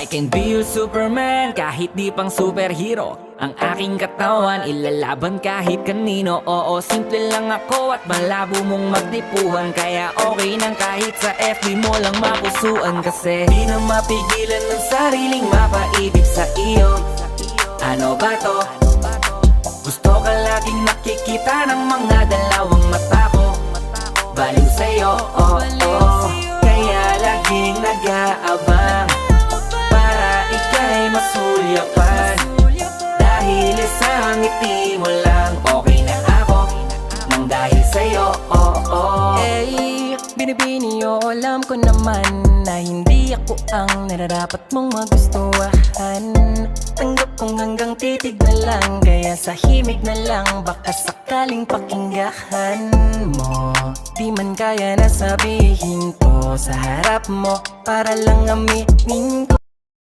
I can be your Superman kahit di pang superhero. Ang aking katawan ilalaban kahit kanino. Oo, simple lang ako at malabo mong magdipuhan. Kaya okay nang kahit sa FB mo lang mapusuan. Kasi di na mapigilan ng sariling mapaibig sa iyo. Ano ba to? Gusto ka laging nakikita ng mga dalawang mata ko. Baliw sa'yo, oh, oh. Kaya laging nag-aabang para ika'y masulyapan. Dahil isang ngiti mo lang, okay na ako nang dahil sa'yo, oh, oh. Hey, binibini o alam ko naman na hindi ako ang nararapat mong magustuhan. Tanggap kong hanggang titig na lang, kaya sa himig na lang baka sakaling pakinggan mo. Di man kaya na sabihin ko sa harap mo para lang aminin